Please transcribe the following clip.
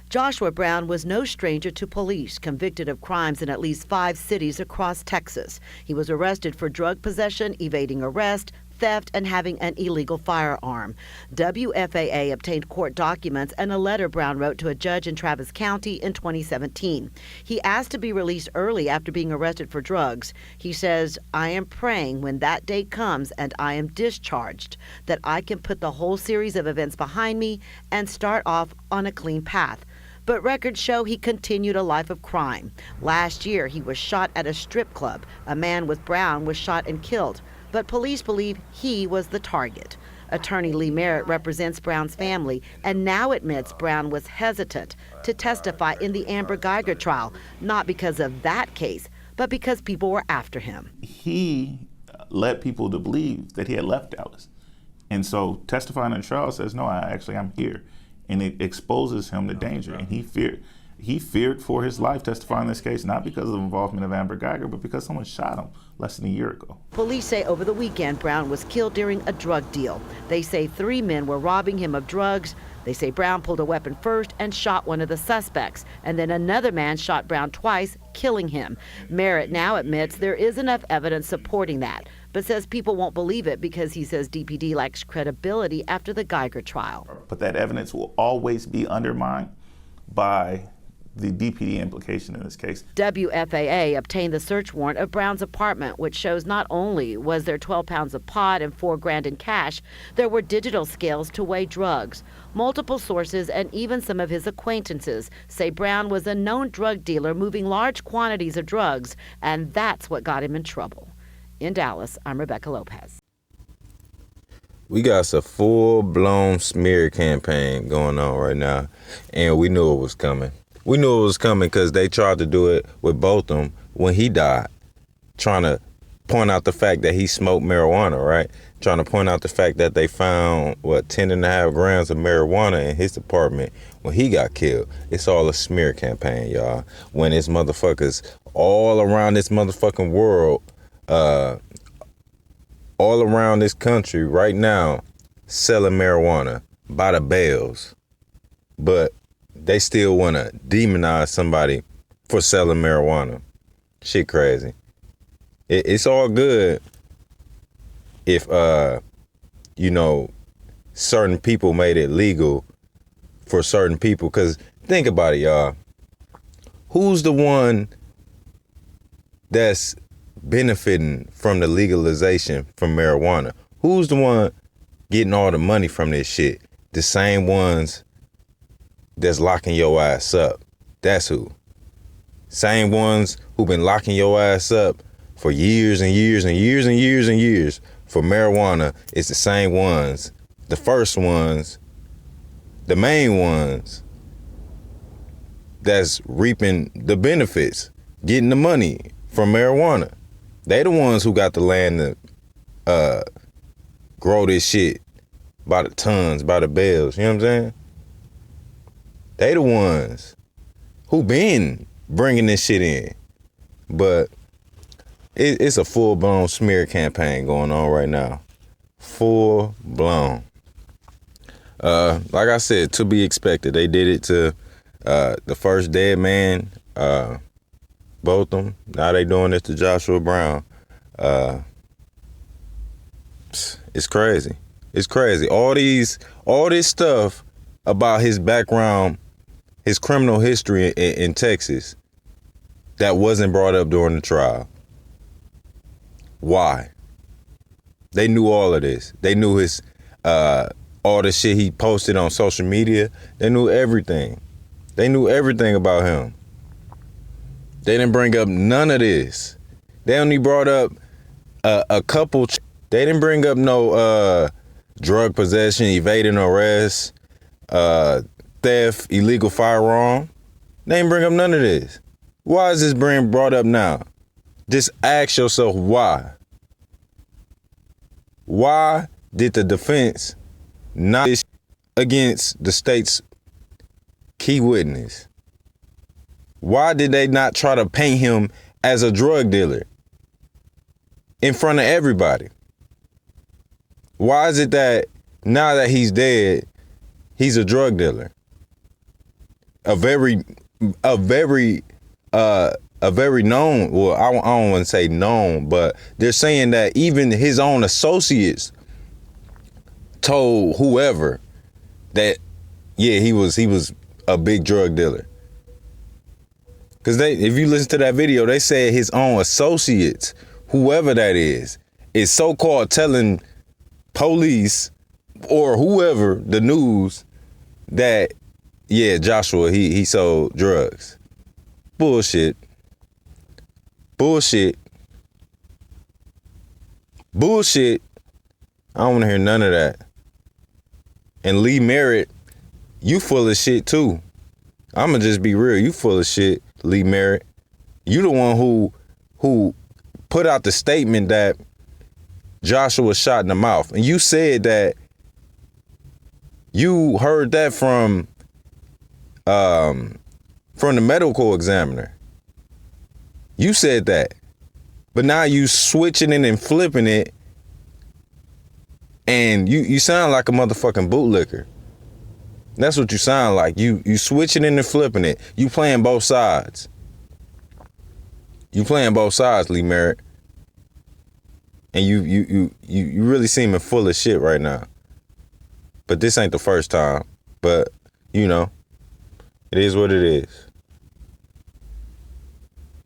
Joshua Brown was no stranger to police, convicted of crimes in at least 5 cities across Texas. He was arrested for drug possession, evading arrest, theft, and having an illegal firearm. WFAA obtained court documents and a letter Brown wrote to a judge in Travis County in 2017. He asked to be released early after being arrested for drugs. He says, "I am praying when that day comes and I am discharged, that I can put the whole series of events behind me and start off on a clean path." But records show he continued a life of crime. Last year, he was shot at a strip club. A man with Brown was shot and killed, but police believe he was the target. Attorney Lee Merritt represents Brown's family and now admits Brown was hesitant to testify in the Amber Geiger trial, not because of that case, but because people were after him. He led people to believe that he had left Dallas. And so testifying in the trial says, no, I'm here. And it exposes him to danger. And he feared for his life testifying in this case, not because of the involvement of Amber Geiger, but because someone shot him less than a year ago. Police say over the weekend, Brown was killed during a drug deal. They say 3 men were robbing him of drugs. They say Brown pulled a weapon first and shot one of the suspects, and then another man shot Brown twice, killing him. Merritt now admits there is enough evidence supporting that, but says people won't believe it because he says DPD lacks credibility after the Geiger trial. But that evidence will always be undermined by the DPD implication in this case. WFAA obtained the search warrant of Brown's apartment, which shows not only was there 12 pounds of pot and $4,000 in cash, there were digital scales to weigh drugs. Multiple sources and even some of his acquaintances say Brown was a known drug dealer moving large quantities of drugs, and that's what got him in trouble. In Dallas, I'm Rebecca Lopez. We got a full-blown smear campaign going on right now, and we knew it was coming. We knew it was coming because they tried to do it with Botham when he died, trying to point out the fact that he smoked marijuana, right? Trying to point out the fact that they found, 10.5 grams of marijuana in his apartment when he got killed. It's all a smear campaign, y'all. When it's motherfuckers all around this motherfucking world, all around this country right now, selling marijuana by the bales, but they still want to demonize somebody for selling marijuana. Shit crazy. It's all good if, certain people made it legal for certain people. Because think about it, y'all. Who's the one that's benefiting from the legalization from marijuana? Who's the one getting all the money from this shit? The same ones that's locking your ass up. That's who. Same ones who been locking your ass up for years and years and years and years and years for marijuana. It's the same ones, the first ones, the main ones that's reaping the benefits, getting the money from marijuana. They the ones who got the land to grow this shit by the tons, by the bales, you know what I'm saying? They the ones who been bringing this shit in. But it's a full-blown smear campaign going on right now. Full-blown. Like I said, to be expected. They did it to the first dead man, Botham. Now they doing it to Joshua Brown. It's crazy. It's crazy. All this stuff about his background, his criminal history in Texas, that wasn't brought up during the trial. Why? They knew all of this. They knew his all the shit he posted on social media. They knew everything. They knew everything about him. They didn't bring up none of this. They only brought up a couple. They didn't bring up no drug possession, evading arrest, theft, illegal firearm. They didn't bring up none of this. Why is this being brought up now? Just ask yourself why. Why did the defense not against the state's key witness? Why did they not try to paint him as a drug dealer in front of everybody? Why is it that now that he's dead, he's a drug dealer? a very known, well, I don't want to say known, but they're saying that even his own associates told whoever that, yeah, he was a big drug dealer. Because if you listen to that video, they said his own associates, whoever that is so-called telling police or whoever, the news, that, yeah, Joshua, he sold drugs. Bullshit. Bullshit. Bullshit. I don't want to hear none of that. And Lee Merritt, you full of shit too. I'ma just be real. You full of shit, Lee Merritt. You the one who put out the statement that Joshua was shot in the mouth. And you said that you heard that from the medical examiner. You said that. But now you switching it and flipping it. And you sound like a motherfucking bootlicker. That's what you sound like. You switching it and flipping it. You playing both sides. You playing both sides, Lee Merritt. And you really seeming full of shit right now. But this ain't the first time. But, you know, it is what it is.